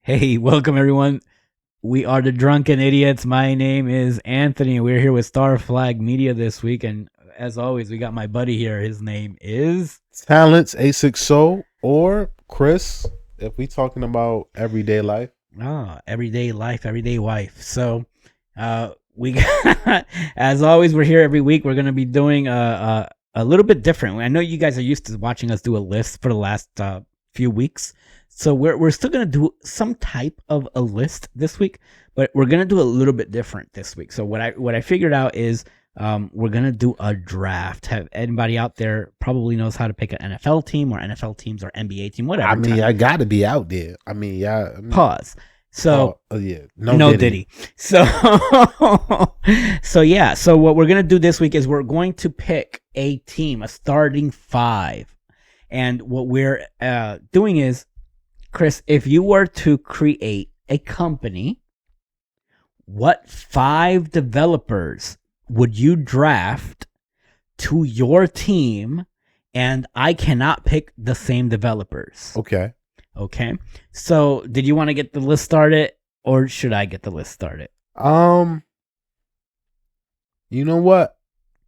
Hey, welcome everyone. We are the Drunken Idiots. My name is Anthony. We're here with Star Flag Media this week, and as always, we got my buddy here. His name is Talents A6O or Chris, if we talking about everyday life. Everyday Life, Everyday Wife. So, we got, as always, we're here every week. We're gonna be doing a little bit different. I know you guys are used to watching us do a list for the last few weeks. So we're still gonna do some type of a list this week, but we're gonna do a little bit different this week. So what I figured out is we're gonna do a draft. Have anybody out there probably knows how to pick an NFL team or NFL teams or NBA team, whatever. I got to be out there. Pause. So yeah, no Diddy. So so yeah. So what we're gonna do this week is we're going to pick a team, a starting five, and what we're doing is, Chris, if you were to create a company, what 5 developers would you draft to your team? And I cannot pick the same developers. Okay. Okay. So, did you want to get the list started, or should I get the list started? You know what?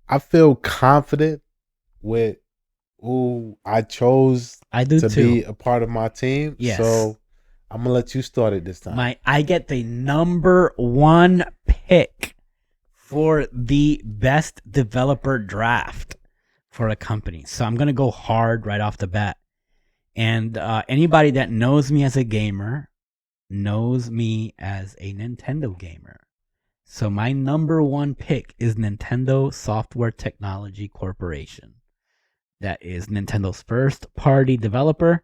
I feel confident with who I chose I do to too. be a part of my team. Yes. So I'm gonna let you start it this time. I get the number 1 pick for the best developer draft for a company. So I'm gonna go hard right off the bat. And anybody that knows me as a gamer knows me as a Nintendo gamer. So my number 1 pick is Nintendo Software Technology Corporation. That is Nintendo's first party developer.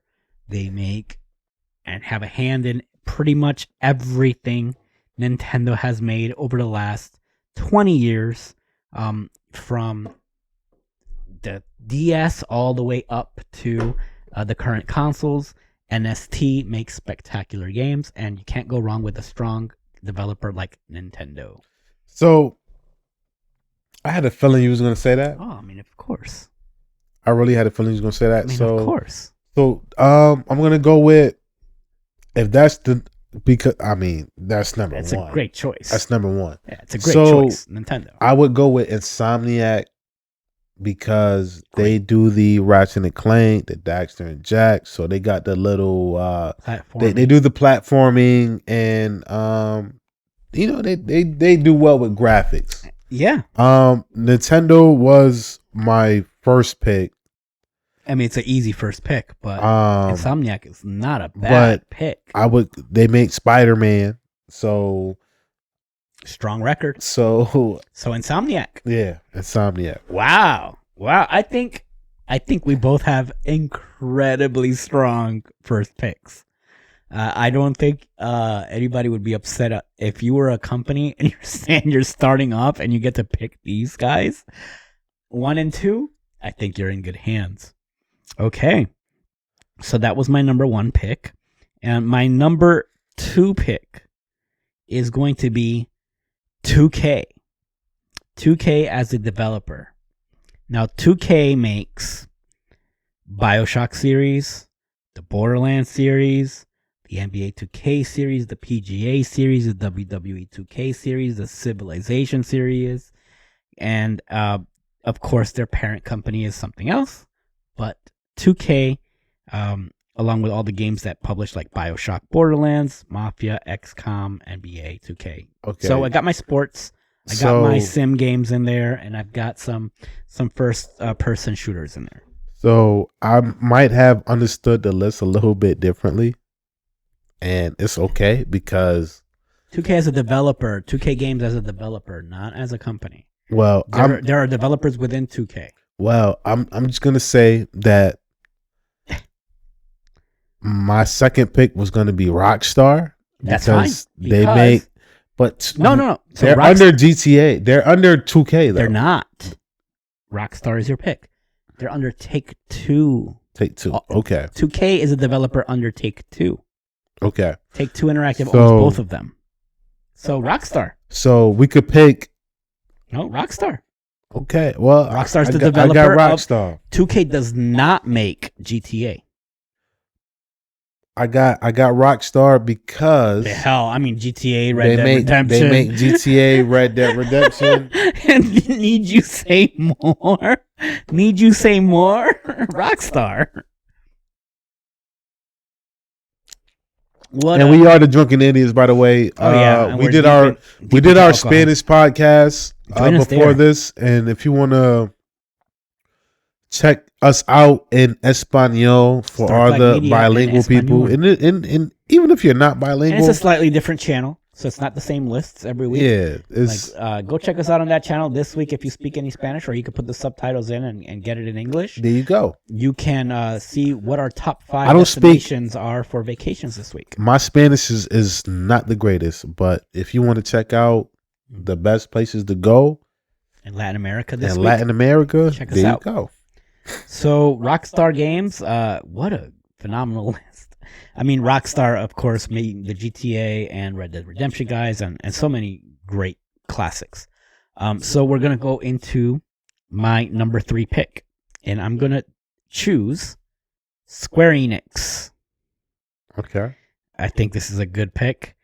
They make and have a hand in pretty much everything Nintendo has made over the last 20 years, from the DS all the way up to the current consoles. NST makes spectacular games, and you can't go wrong with a strong developer like Nintendo. So I had a feeling you was gonna say that. Oh, I mean, of course. I really had a feeling you was gonna say that. I mean, so of course. So I'm gonna go with, if that's the, because I mean that's number It's one. It's a great choice. That's number 1. Yeah, it's a great choice. Nintendo. I would go with Insomniac because they do the Ratchet and Clank, the Daxter and Jack. So they got the little they do the platforming, and they do well with graphics. Yeah. Nintendo was my first pick. I mean, it's an easy first pick, but Insomniac is not a bad pick. They make Spider-Man, so strong record. So Insomniac. Yeah, Insomniac. Wow. I think we both have incredibly strong first picks. I don't think anybody would be upset if you were a company and you're saying you're starting off and you get to pick these guys 1 and 2. I think you're in good hands. Okay, so that was my number 1 pick. And my number 2 pick is going to be 2K. 2K as a developer. Now, 2K makes BioShock series, the Borderlands series, the NBA 2K series, the PGA series, the WWE 2K series, the Civilization series, and of course, their parent company is something else. But 2K, along with all the games that publish like BioShock, Borderlands, Mafia, XCOM, NBA 2K. Okay. So I got my sports, I got my sim games in there, and I've got some first person shooters in there. So I might have understood the list a little bit differently, and it's okay because 2K as a developer, 2K Games as a developer, not as a company. Well, there are developers within 2K. Well, I'm just gonna say that my second pick was gonna be Rockstar. That's fine. They make, but no. So they're under GTA. They're under 2K though. They're not. Rockstar is your pick. They're under Take-Two. Take-Two. Okay. 2K is a developer under Take-Two. Okay. Take-Two Interactive owns both of them. So Rockstar. So we could pick. No, Rockstar. Okay, well, Rockstar's the developer. I got Rockstar. 2K does not make GTA. I got Rockstar because the hell, I mean GTA, Red Dead Redemption. They make GTA, Red Dead Redemption. And need you say more? Need you say more? Rockstar. And we are the Drunken Indians, by the way. We did our Spanish podcast before this, and if you want to check us out in Espanol for all the bilingual people, and even if you're not bilingual, and it's a slightly different channel, so it's not the same lists every week. Yeah, it's go check us out on that channel this week if you speak any Spanish, or you can put the subtitles in and get it in English. There you go. You can see what our top 5 destinations are for vacations this week. My Spanish is not the greatest, but if you want to check out the best places to go in Latin America check us out. You go. So Rockstar Games, what a phenomenal list. I mean, Rockstar, of course, made the GTA and Red Dead Redemption guys and so many great classics. So we're going to go into my number 3 pick, and I'm going to choose Square Enix. Okay. I think this is a good pick.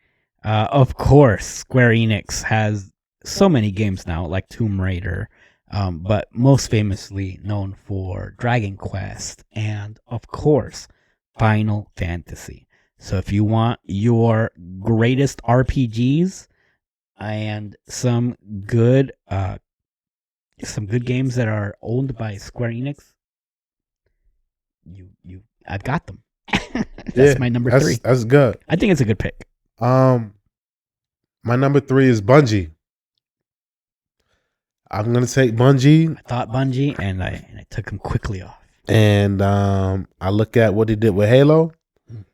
Of course, Square Enix has so many games now, like Tomb Raider, but most famously known for Dragon Quest and, of course, Final Fantasy. So if you want your greatest RPGs and some good games that are owned by Square Enix, I've got them. That's my number 3. That's good. I think it's a good pick. My number 3 is Bungie. I'm gonna take Bungie. I thought Bungie, and I took them quickly off. And I look at what he did with Halo,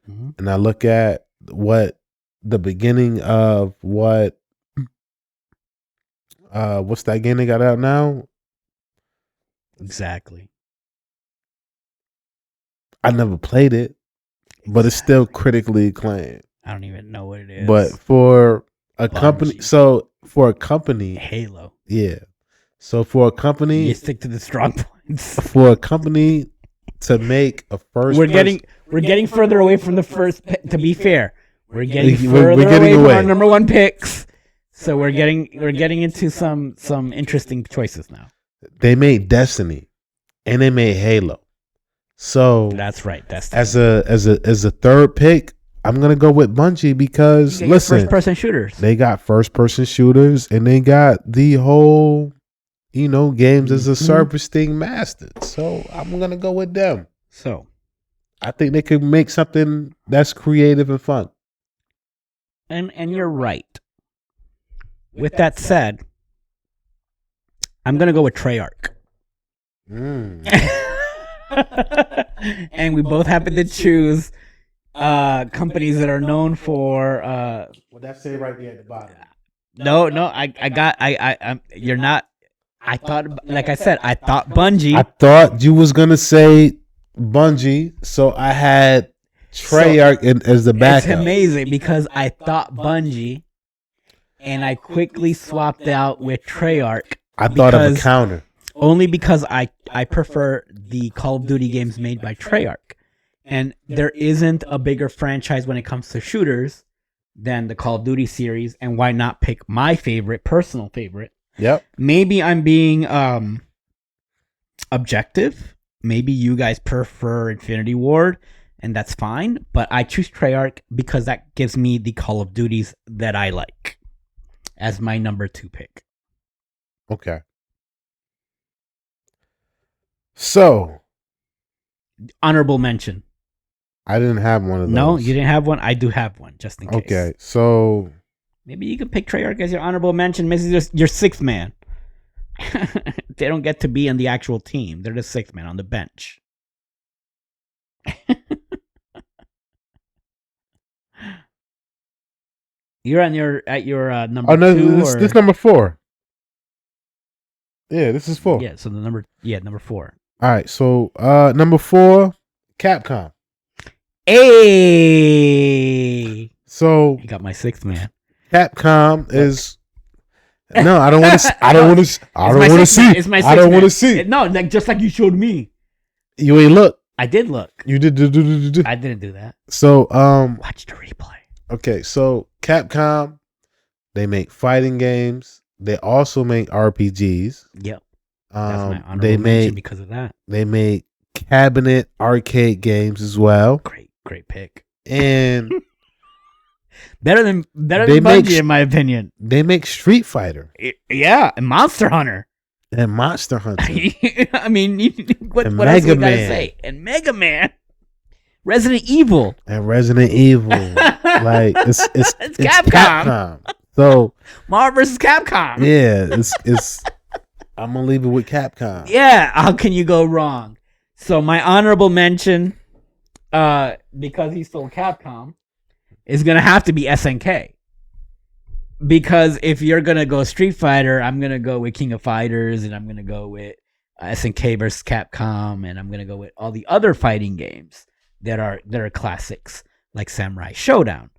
and I look at what the beginning of what's that game they got out now? Exactly. I never played it, but it's still critically acclaimed. I don't even know what it is. But for a company, Halo. Yeah. So for a company, you stick to the strong points. For a company to make a first, we're getting further away from the first. To be fair, we're getting further away from our number 1 picks. So we're getting into some interesting choices now. They made Destiny, and they made Halo. So that's right. Destiny. As a third pick, I'm gonna go with Bungie because listen, first-person shooters. They got first-person shooters, and they got the whole, games as a service thing mastered. So I'm gonna go with them. So I think they could make something that's creative and fun. And you're right. With that said, I'm gonna go with Treyarch. And we both happen to choose companies that are known for what that say right there at the bottom. No, you're not. I thought, like I said, I thought Bungie. I thought you was gonna say Bungie, so I had Treyarch as the backup. It's amazing because I thought Bungie, and I quickly swapped out with Treyarch. I thought of a counter. Only because I prefer the Call of Duty games made by Treyarch. And there isn't a bigger franchise when it comes to shooters than the Call of Duty series. And why not pick my personal favorite? Yep. Maybe I'm being objective. Maybe you guys prefer Infinity Ward, and that's fine. But I choose Treyarch because that gives me the Call of Duties that I like as my number 2 pick. Okay. So, honorable mention. I didn't have one of those. No, you didn't have one. I do have one, just in case. Okay, so maybe you can pick Treyarch as your honorable mention. Maybe just your 6th man. They don't get to be on the actual team. They're the 6th man on the bench. You're on your number 2. Oh no, this number 4. Yeah, this is 4. Yeah, so number 4. All right, so number 4, Capcom. Hey. So you got my 6th man. Capcom is. No, I don't want to. I don't want to. I don't want to see. I don't want to see. No, just like you showed me. You ain't look. I did look. You did. I didn't do that. So watch the replay. Okay, so Capcom, they make fighting games. They also make RPGs. Yep. That's my honorable mention because of that. They make cabinet arcade games as well. Great pick. And better than Bungie, in my opinion. They make Street Fighter. Yeah, and Monster Hunter. And Monster Hunter. I mean, what else you gotta say? And Mega Man. Resident Evil. And Resident Evil. Like it's Capcom. So Marvel vs. Capcom. Yeah, it's I'm gonna leave it with Capcom. Yeah, how can you go wrong? So my honorable mention, because he stole Capcom, is gonna have to be SNK. Because if you're gonna go Street Fighter, I'm gonna go with King of Fighters, and I'm gonna go with SNK versus Capcom, and I'm gonna go with all the other fighting games that are classics like Samurai Showdown.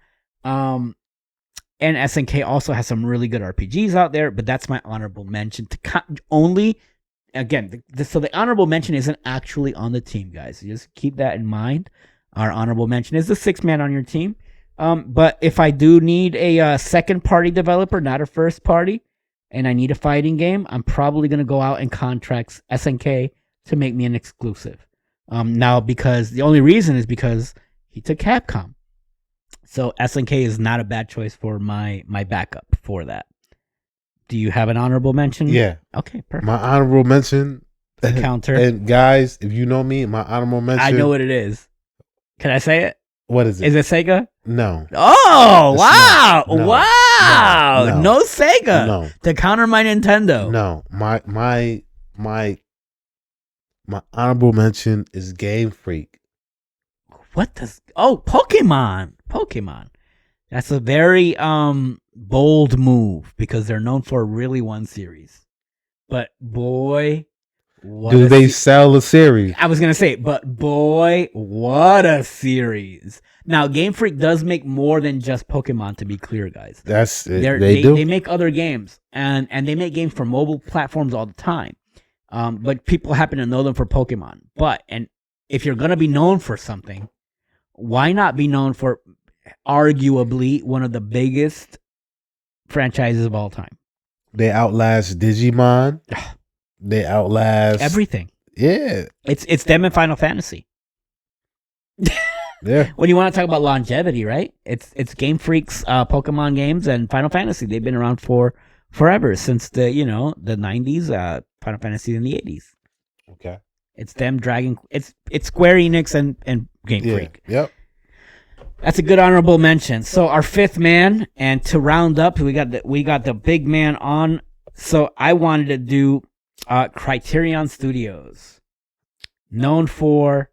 And SNK also has some really good RPGs out there, but that's my honorable mention. So the honorable mention isn't actually on the team, guys. Just keep that in mind. Our honorable mention is the 6th man on your team. But if I do need a second party developer, not a first party, and I need a fighting game, I'm probably going to go out and contract SNK to make me an exclusive. Now, because the only reason is because he took Capcom. So SNK is not a bad choice for my backup for that. Do you have an honorable mention? Yeah. Okay, perfect. My honorable mention. The counter. And guys, if you know me, my honorable mention. I know what it is. Can I say it? What is it? Is it Sega? No. Oh, wow. No. Wow. No Sega. No. To counter my Nintendo. No. My honorable mention is Game Freak. Pokemon. That's a very bold move because they're known for really one series. But boy, do they sell a series? I was going to say, but boy, what a series. Now, Game Freak does make more than just Pokemon, to be clear, guys. They do. They make other games, and they make games for mobile platforms all the time. But people happen to know them for Pokemon. And if you're going to be known for something, why not be known for arguably one of the biggest franchises of all time? They outlast Digimon. They outlast everything. Yeah. It's them in Final Fantasy. Yeah. When you want to talk about longevity, right? It's Game Freak's Pokemon games and Final Fantasy. They've been around for forever, since the 90s, Final Fantasy in the 80s. Okay. It's them dragging it's Square Enix and Game Freak. Yep. That's a good honorable mention. So our 5th man, and to round up, we got the big man on. So I wanted to do Criterion Studios, known for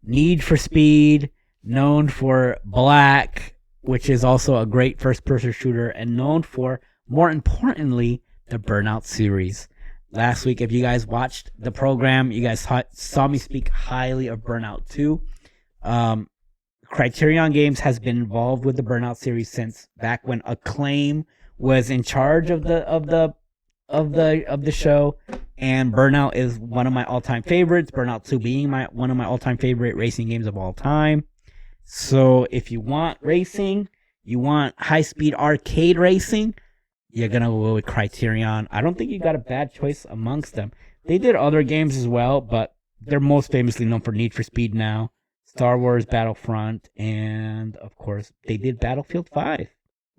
Need for Speed, known for Black, which is also a great first-person shooter, and known for, more importantly, the Burnout series. Last week, if you guys watched the program, you guys saw me speak highly of Burnout 2. Criterion Games has been involved with the Burnout series since back when Acclaim was in charge of the show, and Burnout is one of my all-time favorites. Burnout 2 being one of my all-time favorite racing games of all time. So if you want racing, you want high-speed arcade racing, you're gonna go with Criterion. I don't think you got a bad choice amongst them. They did other games as well, but they're most famously known for Need for Speed now, Star Wars Battlefront, and of course they did Battlefield 5.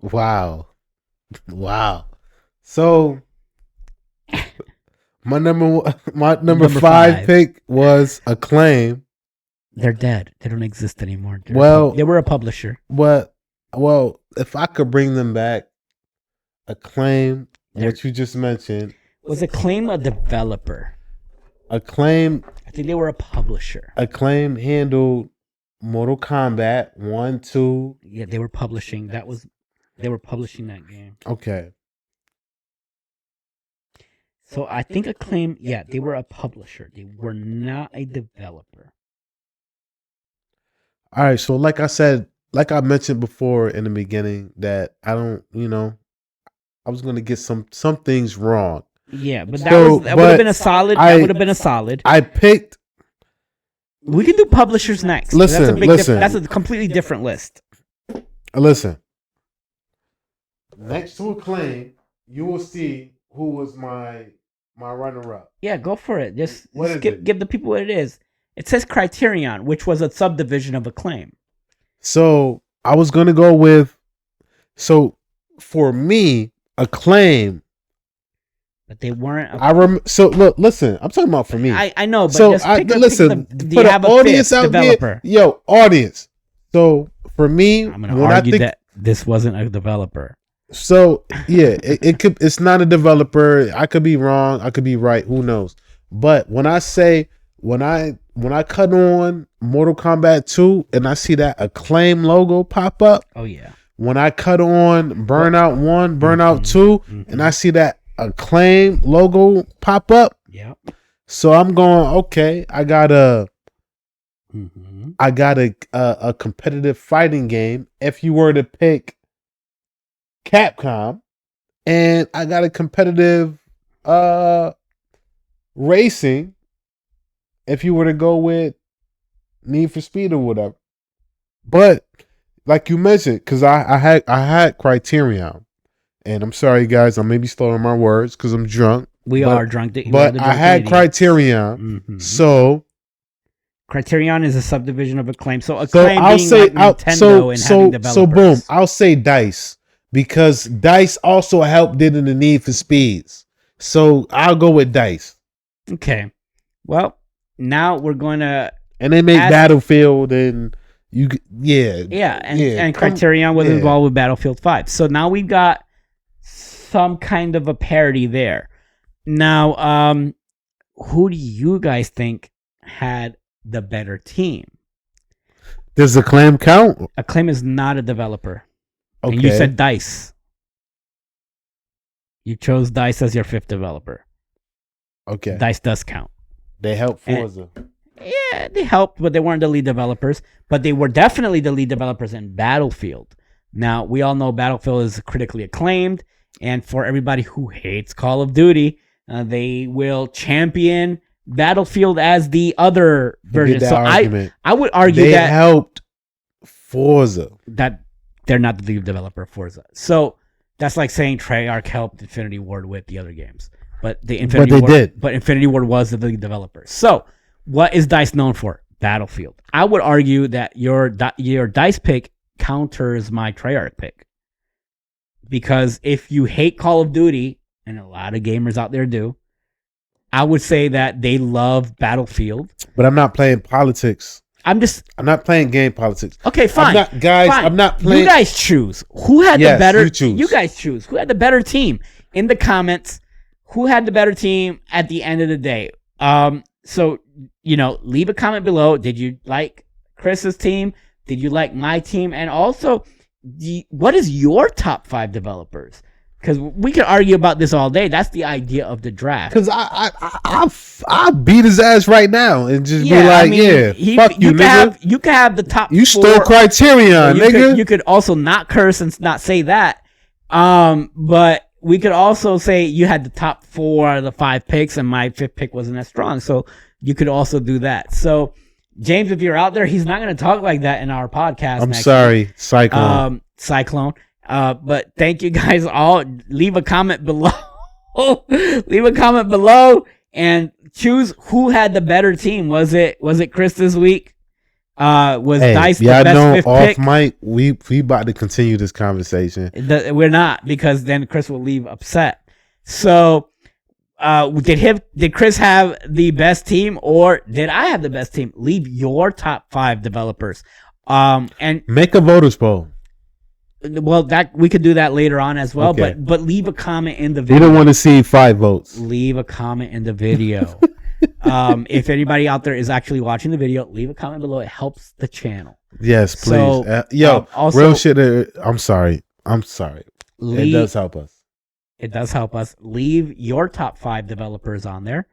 Wow. So my number 5 pick was Acclaim. They're dead. They don't exist anymore. They were a publisher. Well, if I could bring them back, Acclaim, what you just mentioned. Was Acclaim a developer? Acclaim. I think they were a publisher. Acclaim handled Mortal Kombat 1, 2. Yeah, they were publishing. They were publishing that game. Okay. So I think Acclaim, they were a publisher. They were not a developer. All right, so like I mentioned before in the beginning, that I was going to get some things wrong. Yeah, but that would have been a solid. That would have been a solid. I picked We can do publishers next. Listen. That's a completely different list. Listen. Next to Acclaim, you will see who was my runner-up. Yeah, go for it. Just give the people what it is. It says Criterion, which was a subdivision of Acclaim. So I was gonna go with. So for me, Acclaim. But they weren't. So look, listen. I'm talking about for me. I know, but so just listen. Do you have a audience out developer? Yo, audience. So for me, I'm gonna argue that this wasn't a developer. So yeah, it could. It's not a developer. I could be wrong. I could be right. Who knows? But when I cut on Mortal Kombat 2 and I see that Acclaim logo pop up. Oh yeah. When I cut on Burnout 1, Burnout 2, and I see that Acclaim logo pop up. Yeah. So I'm going, okay, I got a competitive fighting game. If you were to pick Capcom, and I got a competitive racing if you were to go with Need for Speed or whatever. But like you mentioned, because I had Criterion, and I'm sorry guys, I may be slurring my words because I'm drunk. We are drunk, but I had Criterion, so Criterion is a subdivision of Acclaim. So Acclaim I'll being say like Nintendo and having developers. So boom, I'll say DICE because DICE also helped in the Need for Speeds. So I'll go with DICE. Okay, well now we're going to and they make Battlefield and and Criterion was involved with Battlefield 5. So now we've got some kind of a parity there. Now, who do you guys think had the better team? Does Acclaim count? Acclaim is not a developer. Okay. And you said DICE. You chose DICE as your fifth developer. Okay. DICE does count. They helped Forza. Yeah, they helped, but they weren't the lead developers. But they were definitely the lead developers in Battlefield. Now, we all know Battlefield is critically acclaimed. And for everybody who hates Call of Duty, they will champion Battlefield as the other version. So I would argue they that helped Forza. That they're not the lead developer of Forza. So that's like saying Treyarch helped Infinity Ward with the other games. But Infinity Ward was the lead developer. So what is DICE known for? Battlefield. I would argue that your DICE pick counters my Treyarch pick. Because if you hate Call of Duty, and a lot of gamers out there do, I would say that they love Battlefield. But I'm not playing politics. I'm not playing game politics. Okay, fine. I'm not playing. You guys choose. Who had the better? You guys choose. Who had the better team? In the comments, who had the better team at the end of the day? So, leave a comment below. Did you like Chris's team? Did you like my team? And also, what is your top 5 developers? Because we could argue about this all day. That's the idea of the draft. Because I beat his ass right now and just be like, fuck you, nigga. You could have the top 4. You stole Criterion, nigga. You could also not curse and not say that. But we could also say you had the top 4 out of the 5 picks and my 5th pick wasn't as strong. So you could also do that. So James, if you're out there, he's not going to talk like that in our podcast. I'm sorry, Cyclone. Cyclone. But thank you guys all. Leave a comment below. Leave a comment below and choose who had the better team. Was it Chris this week? Was DICE the best 5th pick? Off mic, we about to continue this conversation. We're not, because then Chris will leave upset. So did Chris have the best team or did I have the best team? Leave your top 5 developers. And make a voters poll. Well, that we could do that later on as well, okay. but leave a comment in the video. We don't want to see 5 votes. Leave a comment in the video. If anybody out there is actually watching the video, leave a comment below. It helps the channel. Yes, please. So, also, real shit. I'm sorry. It does help us. It does help us. Leave your top 5 developers on there.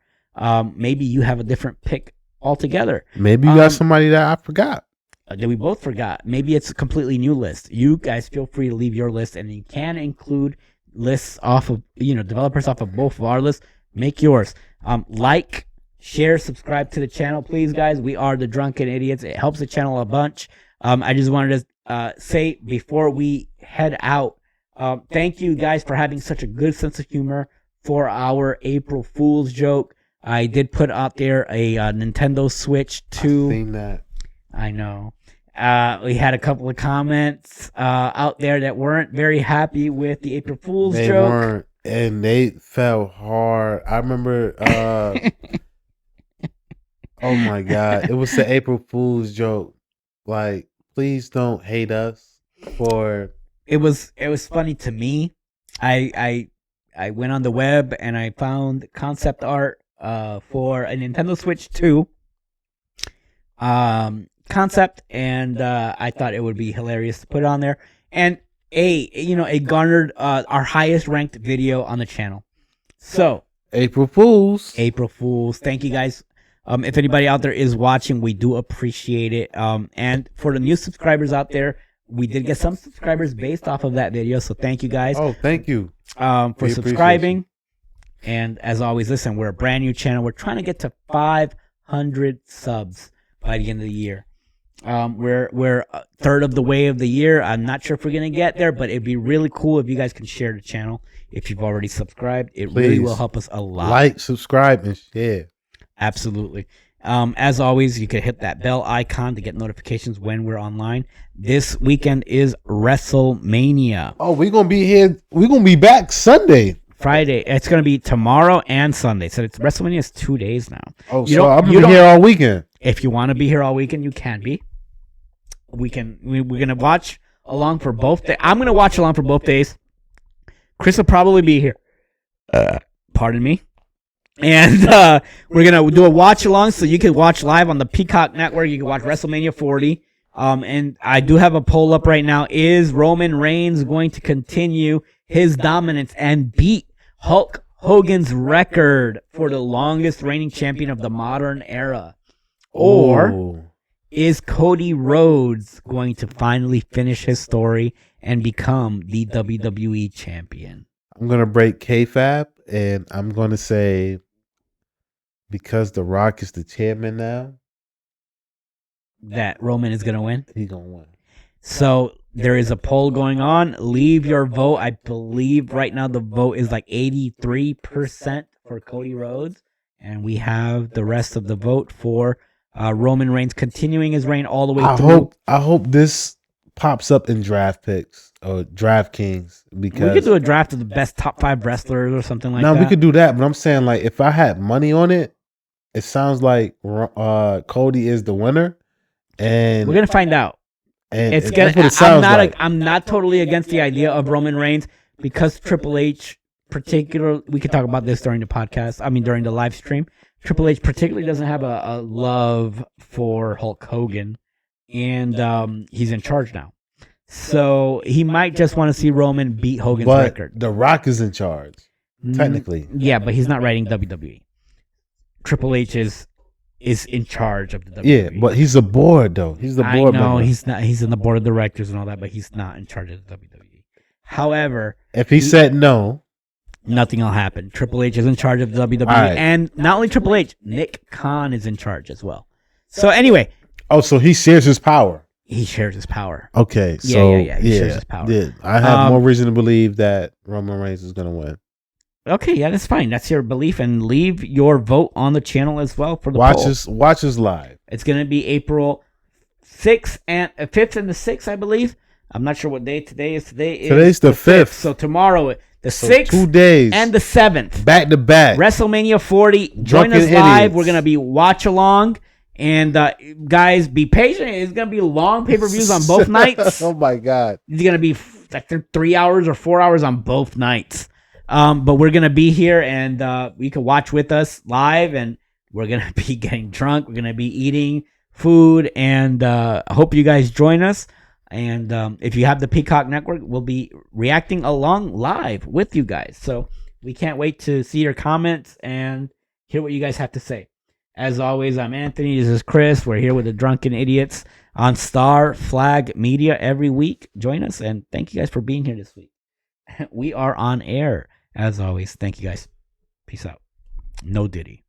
Maybe you have a different pick altogether. Maybe you got somebody that I forgot. That we both forgot. Maybe it's a completely new list. You guys feel free to leave your list, and you can include lists off of developers off of both of our lists. Make yours. Like, share, subscribe to the channel, please, guys. We are the Drunken Idiots. It helps the channel a bunch. I just wanted to say before we head out, thank you guys for having such a good sense of humor for our April Fool's joke. I did put out there a Nintendo Switch 2. I've seen that. I know. We had a couple of comments out there that weren't very happy with the April Fool's joke. They weren't, and they fell hard. I remember. Oh my God! It was the April Fool's joke. Like, please don't hate us for. It was funny to me. I went on the web and I found concept art for a Nintendo Switch 2 concept, and I thought it would be hilarious to put it on there. And it garnered our highest ranked video on the channel. So April Fools. Thank you guys. If anybody out there is watching, we do appreciate it. And for the new subscribers out there, we did get some subscribers based off of that video. So thank you guys. Oh, thank you. For subscribing. And as always, listen, we're a brand new channel. We're trying to get to 500 subs by the end of the year. We're a third of the way of the year. I'm not sure if we're going to get there, but it'd be really cool if you guys can share the channel. If you've already subscribed, it really will help us a lot. Like, subscribe, and share. Absolutely. As always, you can hit that bell icon to get notifications when we're online. This weekend is WrestleMania. Oh, we're going to be here. We're going to be back Sunday. Friday. It's going to be tomorrow and Sunday. So it's WrestleMania is 2 days now. Oh, so I'm going to be here all weekend. If you want to be here all weekend, you can be. We're going to watch along for both days. I'm going to watch along for both days. Chris will probably be here. Pardon me. And we're going to do a watch along so you can watch live on the Peacock Network. You can watch WrestleMania 40. And I do have a poll up right now. Is Roman Reigns going to continue his dominance and beat Hulk Hogan's record for the longest reigning champion of the modern era? Or is Cody Rhodes going to finally finish his story and become the WWE champion? I'm going to break kayfabe, and I'm going to say, because The Rock is the chairman now, that Roman is going to win? He's going to win. So there is a poll going on. Leave your vote. I believe right now the vote is like 83% for Cody Rhodes. And we have the rest of the vote for Roman Reigns continuing his reign all the way through. I hope this pops up in draft picks or DraftKings, because we could do a draft of the best top 5 wrestlers or something like that. No, we could do that, but I'm saying, like, if I had money on it, it sounds like Cody is the winner, and we're gonna find out. And it's gonna. I'm not totally against the idea of Roman Reigns, because Triple H, particularly, we could talk about this during the podcast. I mean, during the live stream. Triple H particularly doesn't have a love for Hulk Hogan, and he's in charge now. So he might just want to see Roman beat Hogan's record. The Rock is in charge, technically. Yeah, but he's not writing WWE. Triple H is in charge of the WWE. Yeah, but he's a board, though. He's the board member. He's not. He's in the board of directors and all that, but he's not in charge of the WWE. However, if he said no, nothing will happen. Triple H is in charge of the WWE, right. And not only Triple H, Nick Khan is in charge as well. So anyway. Oh, so he shares his power. He shares his power. Okay, so yeah. He shares his power. Yeah. I have more reason to believe that Roman Reigns is going to win. Okay, yeah, that's fine. That's your belief, and leave your vote on the channel as well for the poll. Watch us live. It's going to be April 6th and 5th and the 6th, I believe. I'm not sure what day today is. Today's the 5th. So tomorrow, the 6th 2 days and the 7th. Back to back. WrestleMania 40. Join us live. We're going to be watch along. And guys, be patient. It's going to be long pay-per-views on both nights. Oh, my God. It's going to be like 3 hours or 4 hours on both nights. But we're going to be here, and you can watch with us live, and we're going to be getting drunk. We're going to be eating food, and I hope you guys join us. And if you have the Peacock Network, we'll be reacting along live with you guys. So we can't wait to see your comments and hear what you guys have to say. As always, I'm Anthony. This is Chris. We're here with the Drunken Idiots on Star Flag Media every week. Join us, and thank you guys for being here this week. We are on air. As always, thank you guys. Peace out. No Diddy.